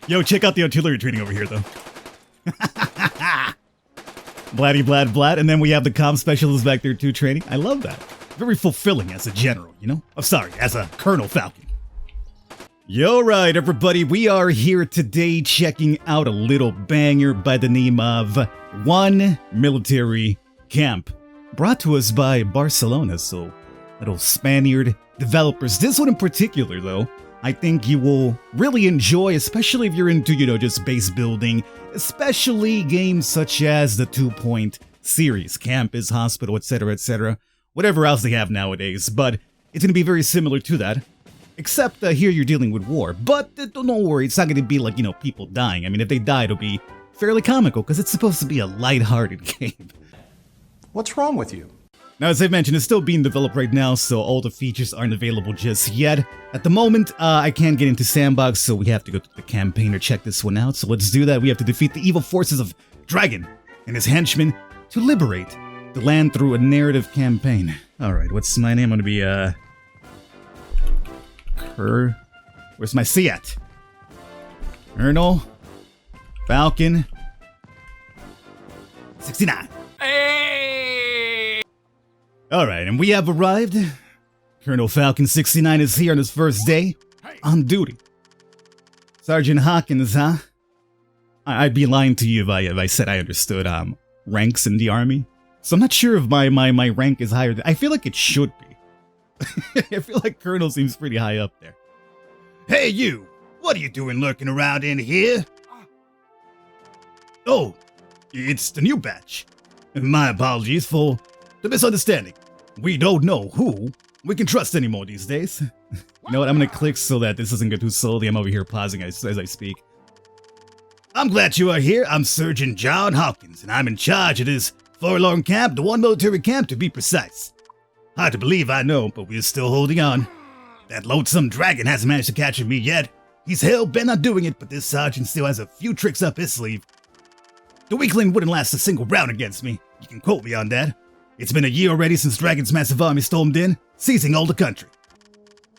Yo, check out the artillery training over here, though. Bladdy blad blad, and then we have the comm specialist back there too training. I love that. Very fulfilling as a general, you know? Oh, sorry, as a Colonel Falcon. Yo, right, everybody, we are here today checking out a little banger by the name of One Military Camp. Brought to us by Barcelona, so little Spaniard developers. This one in particular, though, I think you will really enjoy, especially if you're into, you know, just base building, especially games such as the 2-Point series, Campus, Hospital, etc., whatever else they have nowadays, but it's going to be very similar to that, except here you're dealing with war. But don't worry, it's not going to be like, you know, people dying. I mean, if they die, it'll be fairly comical, because it's supposed to be a lighthearted game. What's wrong with you? Now, as I mentioned, it's still being developed right now, so all the features aren't available just yet. At the moment, I can't get into Sandbox, so we have to go to the campaign to check this one out. So let's do that. We have to defeat the evil forces of Dragon and his henchmen to liberate the land through a narrative campaign. Alright, what's my name? I'm gonna be, Where's my C at? Colonel Falcon 69. Alright, and we have arrived. Colonel Falcon 69 is here on his first day on duty. Sergeant Hawkins, huh? I'd be lying to you if I said I understood ranks in the army. So I'm not sure if my rank is higher than... I feel like it should be. I feel like Colonel seems pretty high up there. Hey you! What are you doing lurking around in here? Oh, it's the new batch. My apologies for the misunderstanding. We don't know who we can trust anymore these days. You know what, I'm gonna click so that this doesn't go too slowly. I'm over here pausing as I speak. I'm glad you are here. I'm Surgeon John Hawkins, and I'm in charge of this forlorn camp, the One Military Camp to be precise. Hard to believe, I know, but we're still holding on. That loathsome dragon hasn't managed to capture me yet. He's hell-bent on doing it, but this sergeant still has a few tricks up his sleeve. The weakling wouldn't last a single round against me. You can quote me on that. It's been a year already since Dragon's massive army stormed in, seizing all the country.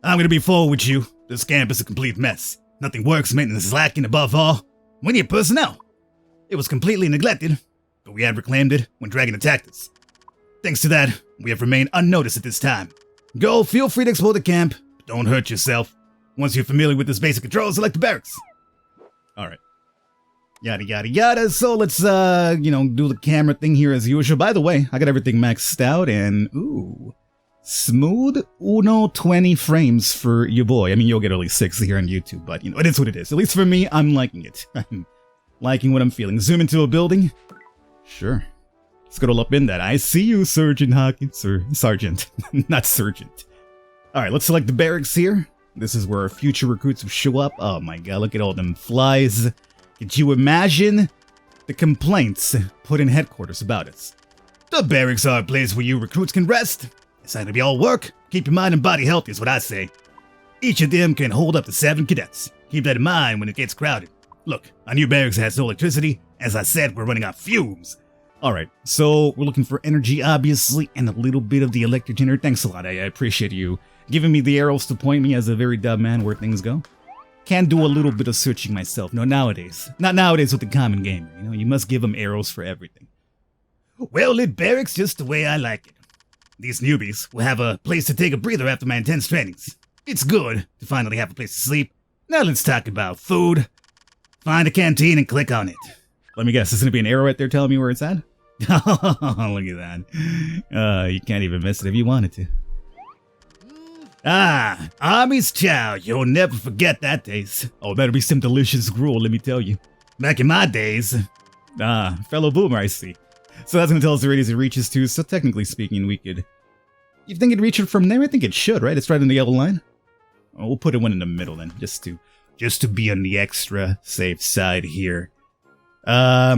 I'm gonna be forward with you. This camp is a complete mess. Nothing works, maintenance is lacking, above all. We need personnel. It was completely neglected, but we had reclaimed it when Dragon attacked us. Thanks to that, we have remained unnoticed at this time. Go, feel free to explore the camp, but don't hurt yourself. Once you're familiar with this basic controls, select the barracks. Alright. Yada yada yada, so let's, you know, do the camera thing here as usual. By the way, I got everything maxed out, and, ooh, smooth 20 frames for your boy. I mean, you'll get only 60 here on YouTube, but, you know, it is what it is. At least for me, I'm liking it. I'm liking what I'm feeling. Zoom into a building? Sure. Scuttle up in that. I see you, Sergeant Hawkins, or Sergeant, not Sergeant. Alright, let's select the barracks here. This is where our future recruits will show up. Oh my god, look at all them flies. Could you imagine the complaints put in headquarters about us? The barracks are a place where you recruits can rest. It's not gonna be all work. Keep your mind and body healthy is what I say. Each of them can hold up to 7 cadets. Keep that in mind when it gets crowded. Look, our new barracks has no electricity. As I said, we're running out of fumes. Alright, so we're looking for energy, obviously, and a little bit of the electric generator. Thanks a lot, I appreciate you giving me the arrows to point me as a very dumb man where things go. Can do a little bit of searching myself. No, nowadays. Not nowadays with the common gamer, you know? You must give them arrows for everything. Well-lit barracks just the way I like it. These newbies will have a place to take a breather after my intense trainings. It's good to finally have a place to sleep. Now let's talk about food. Find a canteen and click on it. Let me guess, there's gonna be an arrow right there telling me where it's at? Oh, look at that. You can't even miss it if you wanted to. Ah, Army's chow. You'll never forget that taste. Oh, that'll be some delicious gruel, let me tell you. Back in my days. Ah, fellow boomer, I see. So that's gonna tell us the radius it reaches to, so technically speaking, we could... You think it'd reach it from there? I think it should, right? It's right in the yellow line. Oh, we'll put one in the middle then, just to be on the extra safe side here. There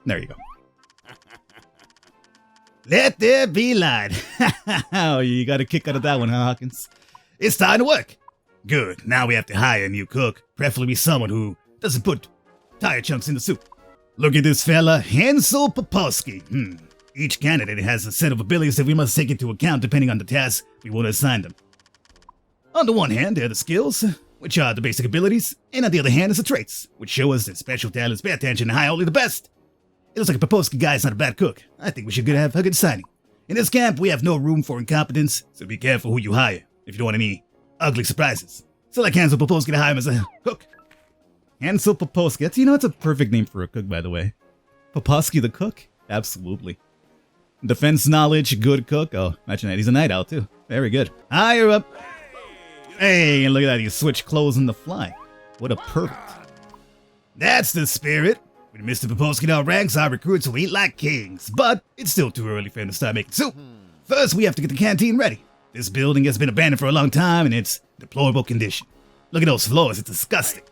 you go. Let there be light. Oh, you got a kick out of that one, huh, Hawkins? It's time to work. Good. Now we have to hire a new cook, preferably someone who doesn't put tire chunks in the soup. Look at this fella, Hansel Popowski. Each candidate has a set of abilities that we must take into account depending on the task we want to assign them. On the one hand, they're the skills which are the basic abilities, and on the other hand is the traits, which show us that special talents pay attention and hire only the best. It looks like a Popowski guy's not a bad cook. I think we should have a good signing. In this camp, we have no room for incompetence, so be careful who you hire if you don't want any ugly surprises. So like Hansel Popowski to hire him as a cook. Hansel Popowski, that's a perfect name for a cook, by the way. Popowski the cook? Absolutely. Defense knowledge, good cook. Oh, imagine that. He's a night owl, too. Very good. Higher up. Hey, and look at that. He switched clothes on the fly. What a perfect. That's the spirit. With Mr. Popowski in our ranks, our recruits will eat like kings. But it's still too early for him to start making soup. First, we have to get the canteen ready. This building has been abandoned for a long time, and it's deplorable condition. Look at those floors. It's disgusting.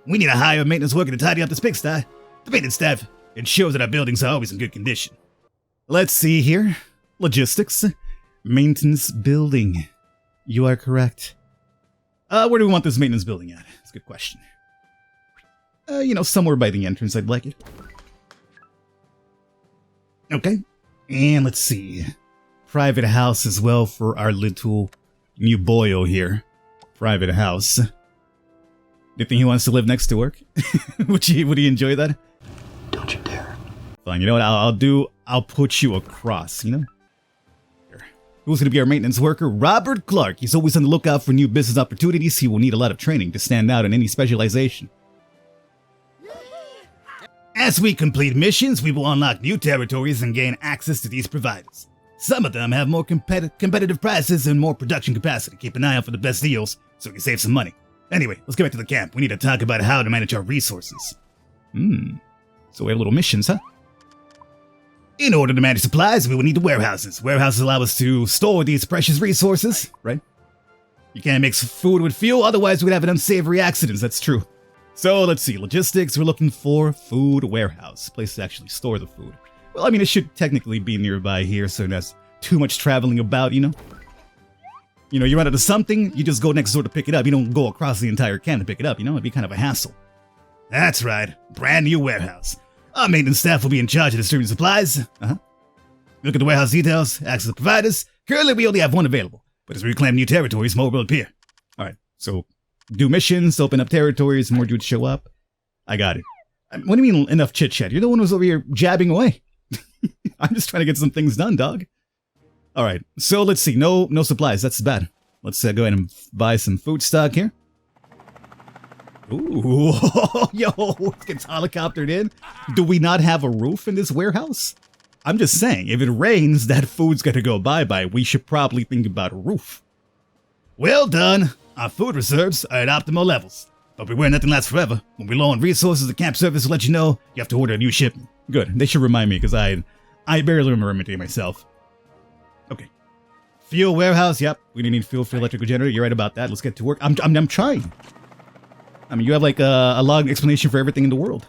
We need to hire a maintenance worker to tidy up this pigsty. The maintenance staff ensures that our buildings are always in good condition. Let's see here. Logistics. Maintenance building. You are correct. Where do we want this maintenance building at? That's a good question. Somewhere by the entrance, I'd like it. Okay. And let's see. Private house as well for our little new boyo here. Private house. Do you think he wants to live next to work? Would he enjoy that? Don't you dare. Fine, you know what I'll put you across, Here. Who's gonna be our maintenance worker? Robert Clark. He's always on the lookout for new business opportunities. He will need a lot of training to stand out in any specialization. As we complete missions, we will unlock new territories and gain access to these providers. Some of them have more competitive prices and more production capacity. Keep an eye out for the best deals so we can save some money. Anyway, let's get back to the camp. We need to talk about how to manage our resources. So we have little missions, huh? In order to manage supplies, we will need the warehouses. Warehouses allow us to store these precious resources, right? You can't mix food with fuel, otherwise we'd have an unsavory accidents, that's true. So let's see, logistics, we're looking for food warehouse. Place to actually store the food. Well, I mean, it should technically be nearby here, so there's too much traveling about, You run out of something, you just go next door to pick it up. You don't go across the entire camp to pick it up, It'd be kind of a hassle. That's right, brand new warehouse. Our maintenance staff will be in charge of distributing supplies. Look at the warehouse details, access to providers. Currently, we only have one available, but as we reclaim new territories, more will appear. Alright, so do missions, open up territories, more dudes show up. I got it. What do you mean enough chit-chat? You're the one who's over here jabbing away. I'm just trying to get some things done, dog. Alright, so let's see. No supplies, that's bad. Let's go ahead and buy some food stock here. Ooh, yo, it gets helicoptered in. Do we not have a roof in this warehouse? I'm just saying, if it rains, that food's gonna go bye-bye. We should probably think about a roof. Well done. Our food reserves are at optimal levels. But beware, nothing lasts forever. When we're low on resources, the camp service will let you know you have to order a new shipment. Good. They should remind me, because I barely remember it myself. Okay. Fuel warehouse, yep. We need fuel for electrical generator. You're right about that. Let's get to work. I'm trying. I mean, you have like a long explanation for everything in the world.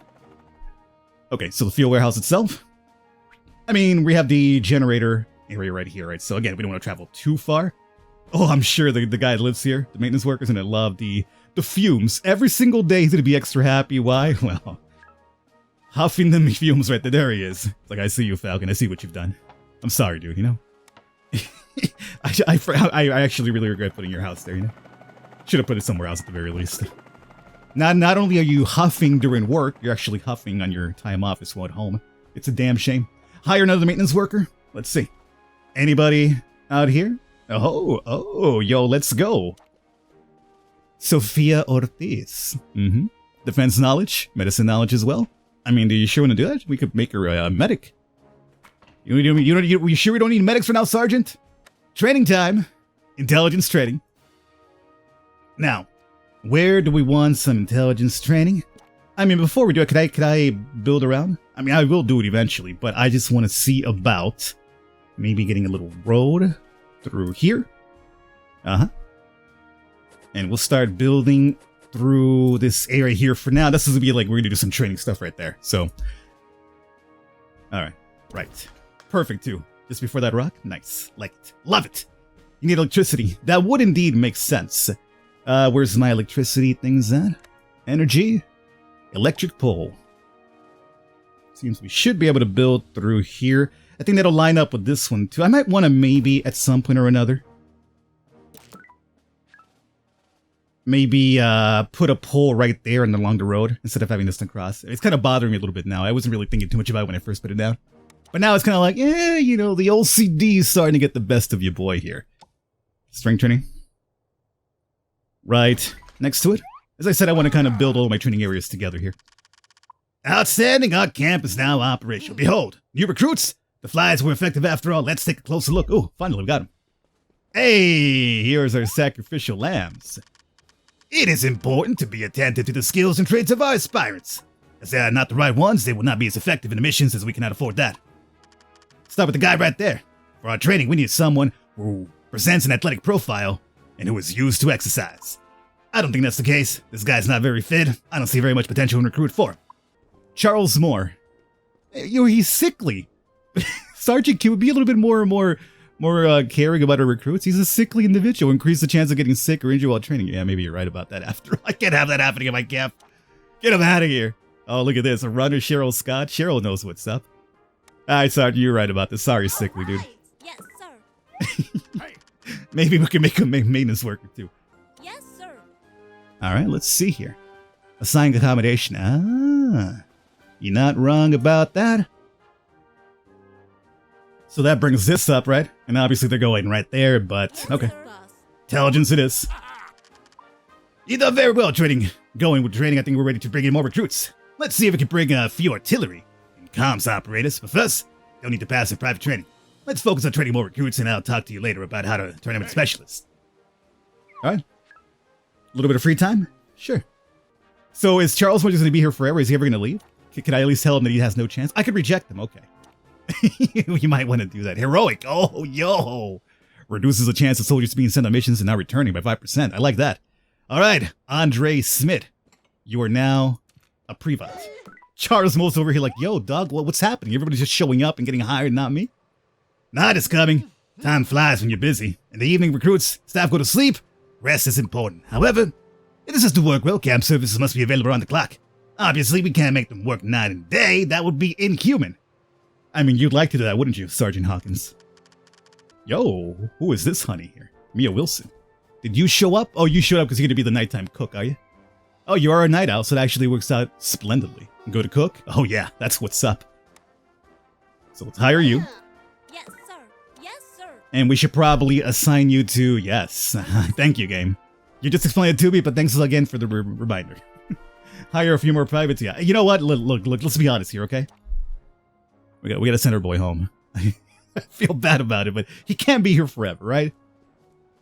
Okay, so the fuel warehouse itself. I mean, we have the generator area right here, right? So again, we don't want to travel too far. Oh, I'm sure the guy that lives here, the maintenance worker's gonna love the fumes. Every single day he's gonna be extra happy. Why? Well, huffing the fumes right there. There he is. It's like, I see you, Falcon. I see what you've done. I'm sorry, dude, I actually really regret putting your house there, Should have put it somewhere else at the very least. Not only are you huffing during work, you're actually huffing on your time off as well at home. It's a damn shame. Hire another maintenance worker? Let's see. Anybody out here? Oh, yo, let's go. Sofia Ortiz. Defense knowledge, medicine knowledge as well. I mean, do you sure want to do that? We could make her a medic. You sure we don't need medics for now, Sergeant? Training time. Intelligence training. Now, where do we want some intelligence training? I mean, before we do it, could I build around? I mean, I will do it eventually, but I just want to see about maybe getting a little road through here. And we'll start building through this area here for now. This is gonna be like, we're gonna do some training stuff right there. So, alright, right. Perfect too. Just before that rock? Nice. Like it. Love it. You need electricity. That would indeed make sense. Where's my electricity things at? Energy. Electric pole. Seems we should be able to build through here. I think that'll line up with this one too. I might want to maybe at some point or another maybe put a pole right there and along the road instead of having this to cross. It's kind of bothering me a little bit now. I wasn't really thinking too much about it when I first put it down. But now it's kind of like, you know, the OCD is starting to get the best of your boy here. Strength training. Right next to it. As I said, I want to kind of build all my training areas together here. Outstanding! Our camp is now operational. Behold, new recruits! The flies were effective after all. Let's take a closer look. Oh, finally we got them. Hey, here's our sacrificial lambs. It is important to be attentive to the skills and traits of our aspirants. As they are not the right ones, they will not be as effective in the missions as we cannot afford that. Start with the guy right there. For our training, we need someone who presents an athletic profile and who is used to exercise. I don't think that's the case. This guy's not very fit. I don't see very much potential in recruit 4. Charles Moore. He's sickly. Sergeant Q would be a little bit more caring about our recruits. He's a sickly individual. Increase the chance of getting sick or injured while training. Yeah, maybe you're right about that after all. I can't have that happening in my camp. Get him out of here. Oh, look at this. A runner, Cheryl Scott. Cheryl knows what's up. Alright, Sergeant, you're right about this. Sorry, sickly dude. Yes, sir. Maybe we can make him a maintenance worker too. Yes, sir. Alright, let's see here. Assigned accommodation. Ah, you're not wrong about that. So that brings this up, right? And obviously they're going right there, but okay. Intelligence it is. You done very well going with training. I think we're ready to bring in more recruits. Let's see if we can bring a few artillery and comms operators. But first, they'll need to pass their private training. Let's focus on training more recruits, and I'll talk to you later about how to turn them into specialists. Alright. A little bit of free time? Sure. So is Charles just going to be here forever? Is he ever going to leave? Can I at least tell him that he has no chance? I could reject him, okay. You might want to do that. Heroic. Oh, yo. Reduces the chance of soldiers being sent on missions and not returning by 5%. I like that. All right, Andre Smith. You are now a privat. Charles Mo's over here like, yo, dog, what's happening? Everybody's just showing up and getting hired, not me? Night is coming. Time flies when you're busy. In the evening, recruits, staff go to sleep. Rest is important. However, if this is to work well, camp services must be available around the clock. Obviously, we can't make them work night and day. That would be inhuman. I mean, you'd like to do that, wouldn't you, Sergeant Hawkins? Yo, who is this honey here? Mia Wilson. Did you show up? Oh, you showed up because you're going to be the nighttime cook, are you? Oh, you are a night owl, so it actually works out splendidly. Go to cook? Oh yeah, that's what's up. So let's hire you. Yes, sir. Yes, sir. And we should probably assign you to... Yes. Thank you, game. You just explained it to me, but thanks again for the reminder. Hire a few more privates. Yeah. You know what? Look, let's be honest here, okay? We got to send our boy home. I feel bad about it, but he can't be here forever, right?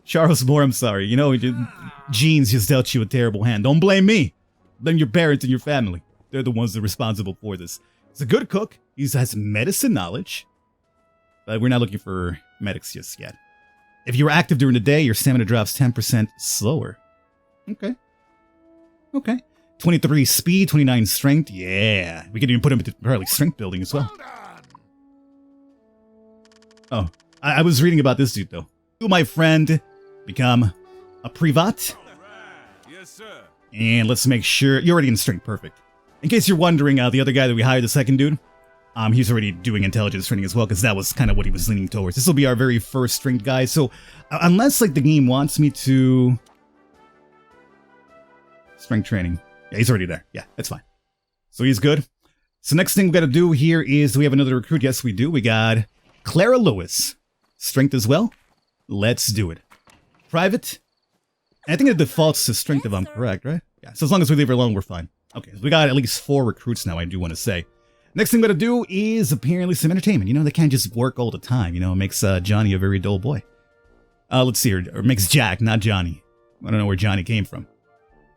Charles Moore, I'm sorry. You know, genes just dealt you a terrible hand. Don't blame me. Blame your parents and your family. They're the ones that are responsible for this. He's a good cook. He has medicine knowledge. But we're not looking for medics just yet. If you're active during the day, your stamina drops 10% slower. Okay. Okay. 23 speed, 29 strength. Yeah. We could even put him into probably strength building as well. Oh, I was reading about this dude, though. You, my friend, become a privat. Yes, sir. And let's make sure... You're already in strength. Perfect. In case you're wondering, the other guy that we hired, the second dude, he's already doing intelligence training as well, because that was kind of what he was leaning towards. This will be our very first strength guy, so unless, like, the game wants me to... Strength training. Yeah, he's already there. Yeah, that's fine. So he's good. So next thing we got to do here is, do we have another recruit? Yes, we do. We got Clara Lewis. Strength as well. Let's do it. Private. And I think it defaults to strength if I'm correct, right? Yeah, so as long as we leave her alone, we're fine. Okay, so we got at least 4 recruits now, I do want to say. Next thing we got to do is apparently some entertainment. You know, they can't just work all the time. You know, it makes Johnny a very dull boy. Let's see here. Or makes Jack, not Johnny. I don't know where Johnny came from.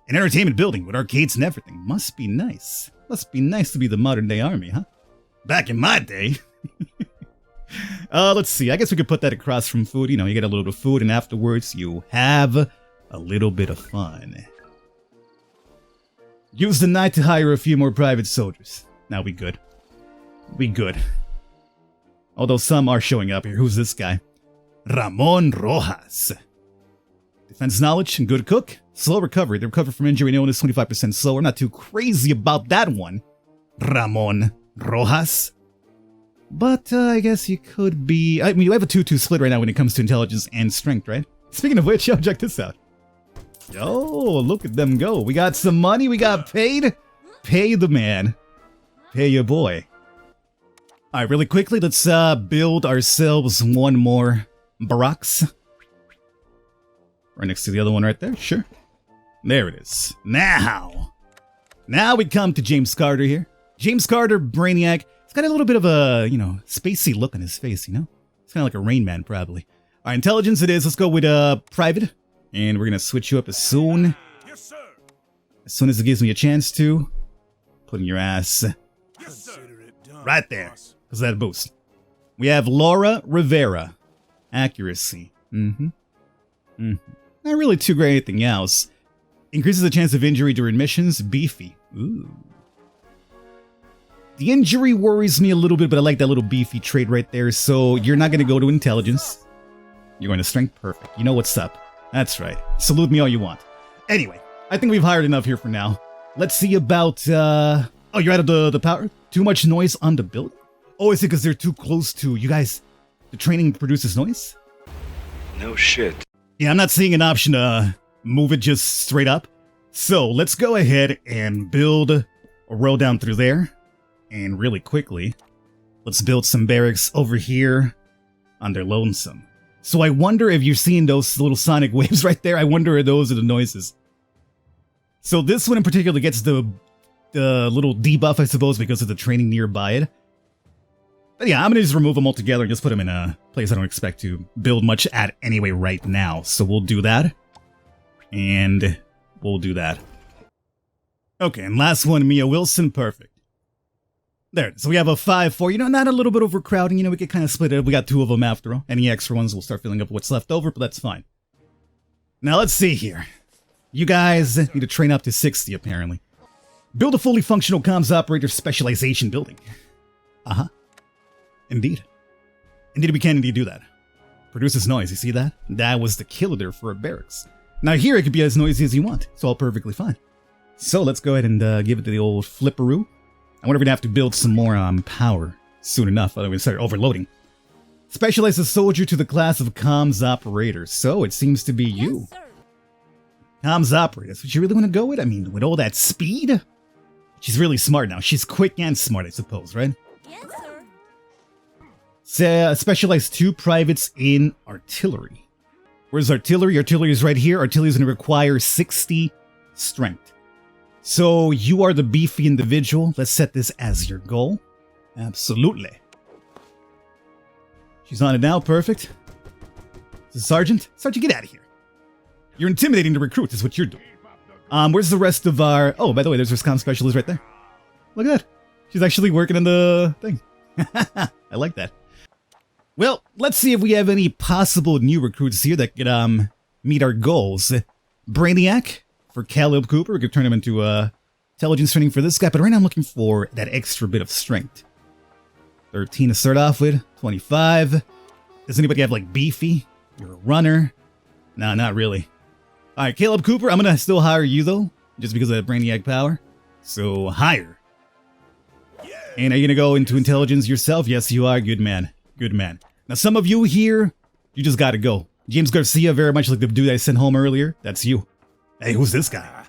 An entertainment building with arcades and everything. Must be nice. Must be nice to be the modern day army, huh? Back in my day. Let's see. I guess we could put that across from food. You know, you get a little bit of food and afterwards you have a little bit of fun. Use the night to hire a few more private soldiers. Now we good. We good. Although some are showing up here. Who's this guy? Ramon Rojas. Defense knowledge and good cook. Slow recovery. They recover from injury and illness 25% slower. Not too crazy about that one. Ramon Rojas. But I guess you could be... I mean, you have a 2-2 split right now when it comes to intelligence and strength, right? Speaking of which, yo, check this out. Yo, look at them go. We got some money, we got paid. Pay the man. Pay your boy. Alright, really quickly, let's build ourselves one more barracks. Right next to the other one right there, sure. There it is. Now we come to James Carter here. James Carter, Brainiac. He's got a little bit of a, spacey look on his face, you know? It's kind of like a Rain Man, probably. Alright, intelligence it is. Let's go with private. And we're going to switch you up as soon as it gives me a chance to. Putting your ass right there. Because that boost. We have Laura Rivera. Accuracy. Not really too great anything else. Increases the chance of injury during missions. Beefy. Ooh. The injury worries me a little bit, but I like that little beefy trait right there. So you're not going to go to intelligence. You're going to strength. Perfect. You know what's up. That's right. Salute me all you want. Anyway, I think we've hired enough here for now. Let's see about, oh, you're out of the power? Too much noise on the building? Oh, is it because they're too close to, you guys, the training produces noise? No shit. Yeah, I'm not seeing an option to move it just straight up. So let's go ahead and build a row down through there. And really quickly, let's build some barracks over here on their lonesome. So I wonder if you're seeing those little sonic waves right there. I wonder if those are the noises. So this one in particular gets the little debuff, I suppose, because of the training nearby it. But yeah, I'm going to just remove them all together and just put them in a place I don't expect to build much at anyway right now. So we'll do that. And we'll do that. Okay, and last one, Mia Wilson, perfect. There, so we have a 5-4, not a little bit overcrowding, we could kind of split it up. We got 2 of them after all. Any extra ones, we'll start filling up what's left over, but that's fine. Now let's see here. You guys need to train up to 60, apparently. Build a fully functional comms operator specialization building. Uh-huh. Indeed. Indeed, we can indeed do that. Produces noise, you see that? That was the killer there for a barracks. Now here, it could be as noisy as you want. It's all perfectly fine. So let's go ahead and give it to the old flipperoo. I wonder if we're gonna have to build some more power soon enough, otherwise we start overloading. Specialize a soldier to the class of comms operator. So it seems to be you. Yes, sir. Comms operator, that's what you really want to go with? I mean, with all that speed? She's really smart now. She's quick and smart, I suppose, right? Yes, sir. Specialize 2 privates in artillery. Where's artillery? Artillery is right here. Artillery is going to require 60 strength. So you are the beefy individual. Let's set this as your goal. Absolutely. She's on it now. Perfect. This is Sergeant. Sergeant, get out of here. You're intimidating the recruits is what you're doing. Where's the rest of our... Oh, by the way, there's our comm specialist right there. Look at that. She's actually working on the thing. I like that. Well, let's see if we have any possible new recruits here that could meet our goals. Brainiac for Caleb Cooper. We could turn him into intelligence training for this guy, but right now I'm looking for that extra bit of strength. 13 to start off with. 25. Does anybody have like beefy? You're a runner. No, not really. Alright, Caleb Cooper, I'm gonna still hire you though, just because of that Brainiac power. So, hire. And are you gonna go into intelligence yourself? Yes, you are. Good man. Good man. Now, some of you here, you just gotta go. James Garcia, very much like the dude I sent home earlier. That's you. Hey, who's this guy?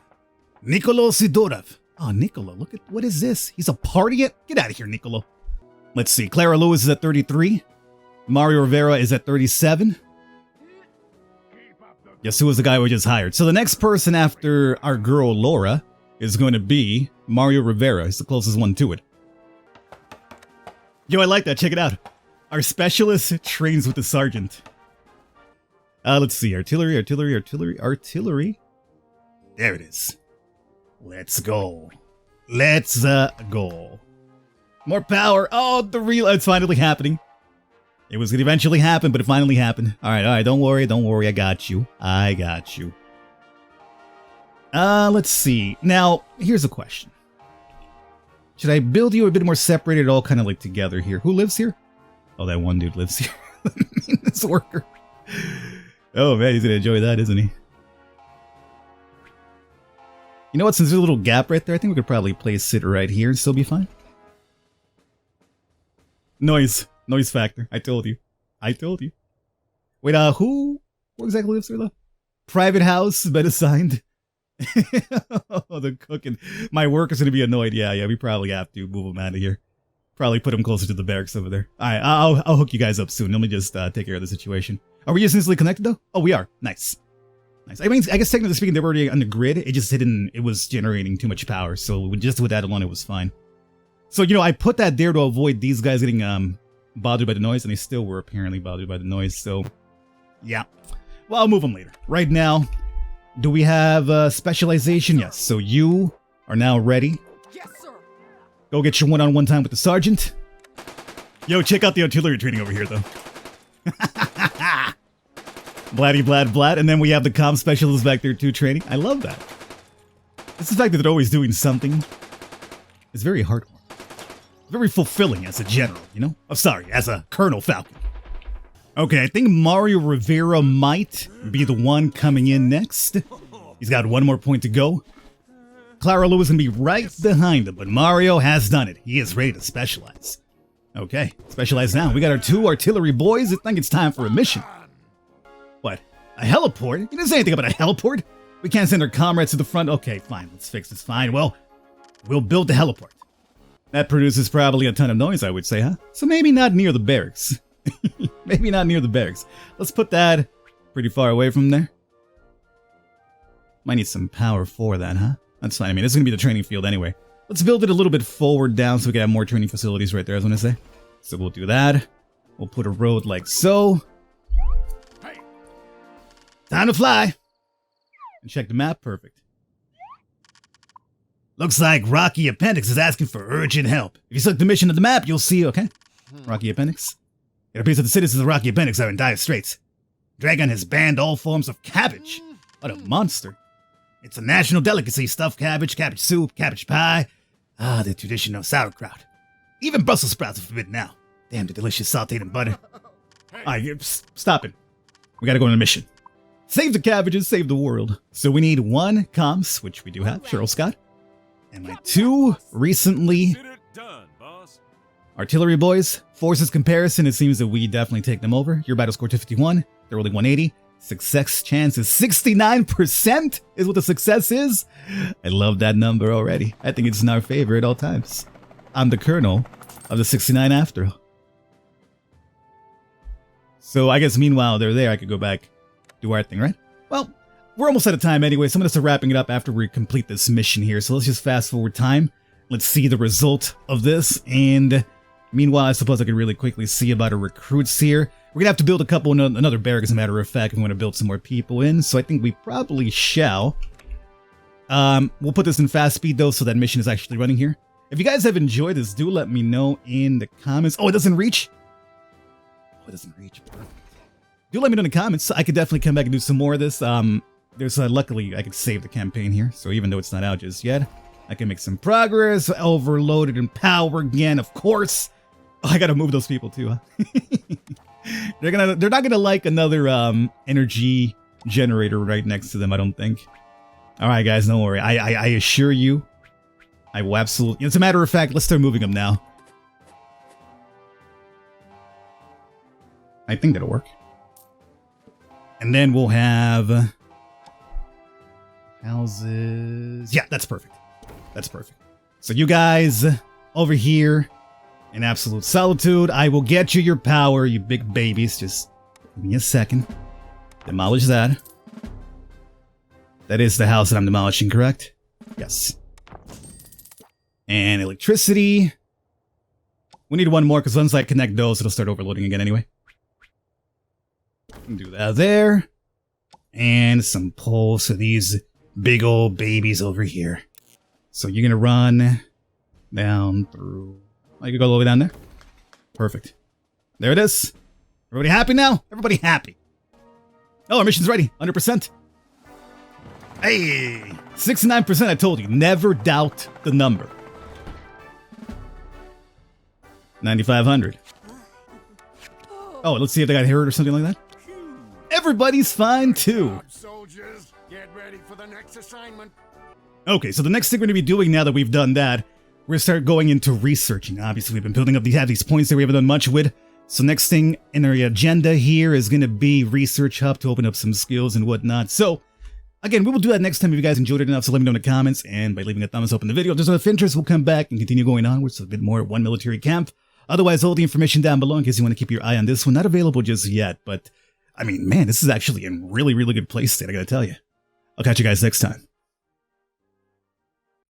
Nicolo Sidorov. Oh, Nicolo, look at, what is this? He's a party at? Get out of here, Nicolo. Let's see, Clara Lewis is at 33. Mario Rivera is at 37. Yes, who was the guy we just hired? So the next person after our girl Laura is going to be Mario Rivera. He's the closest one to it. Yo, I like that. Check it out. Our specialist trains with the sergeant. Let's see. Artillery. There it is. Let's go. Let's go. More power. Oh, it's finally happening. It was gonna eventually happen, but it finally happened. Alright, don't worry, I got you. Let's see. Now, here's a question. Should I build you a bit more separated, all kind of like together here? Who lives here? Oh, that one dude lives here. This worker. Oh man, he's gonna enjoy that, isn't he? You know what, since there's a little gap right there, I think we could probably place it right here and still be fine. Noise factor. I told you. Wait, who exactly lives there though? private house been assigned. Oh, the cooking. My worker's gonna be annoyed. Yeah, we probably have to move him out of here. Probably put him closer to the barracks over there. Alright, I'll hook you guys up soon. Let me just take care of the situation. Are we just instantly connected though? Oh, we are. Nice. Nice. I mean, I guess technically speaking, they were already on the grid. It just didn't, it was generating too much power. So just with that alone, it was fine. So, you know, I put that there to avoid these guys getting bothered by the noise, and they still were apparently bothered by the noise. So, yeah. Well, I'll move them later. Right now, do we have specialization? Yes. So you are now ready. Yes, sir. Go get your one-on-one time with the sergeant. Yo, check out the artillery training over here, though. Bladdy, blad, blad. And then we have the comm specialist back there, too, training. I love that. It's the fact that they're always doing something. It's very heartwarming. Very fulfilling as a general, you know? Oh, sorry, as a Colonel Falcon. Okay, I think Mario Rivera might be the one coming in next. He's got one more point to go. Clara Lou is going to be right behind him, but Mario has done it. He is ready to specialize. Okay, specialize now. We got our 2 artillery boys. I think it's time for a mission. What? A heliport? You didn't say anything about a heliport. We can't send our comrades to the front. Okay, fine. Let's fix this. Fine. Well, we'll build the heliport. That produces probably a ton of noise, I would say, huh? So maybe not near the barracks. Maybe not near the barracks. Let's put that pretty far away from there. Might need some power for that, huh? That's fine. I mean, it's going to be the training field anyway. Let's build it a little bit forward down so we can have more training facilities right there, I was going to say. So we'll do that. We'll put a road like so. Time to fly. And check the map. Perfect. Looks like Rocky Appendix is asking for urgent help. If you select the mission of the map, you'll see, okay? Rocky Appendix. It appears that the citizens of Rocky Appendix are in dire straits. Dragon has banned all forms of cabbage. What a monster. It's a national delicacy, stuffed cabbage, cabbage soup, cabbage pie. Ah, the traditional sauerkraut. Even Brussels sprouts are forbidden now. Damn, the delicious sauteed in butter. Alright, stop it. We gotta go on a mission. Save the cabbages, save the world. So we need 1 comms, which we do have, Cheryl Scott. And my 2 recently Done, boss. artillery boys. Forces comparison, it seems that we definitely take them over. Your battle score 251, they're rolling 180. Success chance is 69% is what the success is. I love that number already. I think it's in our favor at all times. I'm the colonel of the 69 after all. So I guess meanwhile they're there, I could go back, do our thing, right? Well, we're almost out of time anyway, so I'm going to start wrapping it up after we complete this mission here. So let's just fast forward time. Let's see the result of this. And meanwhile, I suppose I could really quickly see about our recruits here. We're going to have to build a couple, another barrack as a matter of fact, if we want to build some more people in. So I think we probably shall. We'll put this in fast speed though, so that mission is actually running here. If you guys have enjoyed this, do let me know in the comments. Oh, it doesn't reach? Oh, it doesn't reach. Perfect. Do let me know in the comments. I could definitely come back and do some more of this. There's luckily I could save the campaign here, so even though it's not out just yet, I can make some progress. Overloaded in power again, of course. Oh, I gotta move those people too, huh? They're not gonna like another energy generator right next to them, I don't think. All right, guys, don't worry. I assure you, I will absolutely. As a matter of fact, let's start moving them now. I think that'll work. And then we'll have houses. Yeah, that's perfect. That's perfect. So you guys over here in absolute solitude. I will get you your power, you big babies. Just give me a second. Demolish that. That is the house that I'm demolishing, correct? Yes. And electricity. We need 1 more because once I connect those, it'll start overloading again anyway. Do that there. And some poles for these big old babies over here. So you're gonna run down through. I can go all the way down there. Perfect. There it is. Everybody happy now? Everybody happy. Oh, our mission's ready. 100%. Hey, 69%. I told you. Never doubt the number. 9,500. Oh, let's see if they got hurt or something like that. Everybody's fine too. Soldiers, get ready for the next assignment. Okay, so the next thing we're going to be doing now that we've done that, we're going to start going into researching. Obviously, we've been building up these points that we haven't done much with. So next thing in our agenda here is going to be Research Hub to open up some skills and whatnot. So again, we will do that next time if you guys enjoyed it enough, so let me know in the comments, and by leaving a thumbs up in the video. If there's enough interest, we'll come back and continue going on with a bit more One Military Camp. Otherwise, all the information down below in case you want to keep your eye on this one. Not available just yet, but I mean, man, this is actually in really, really good place state, I gotta tell you. I'll catch you guys next time.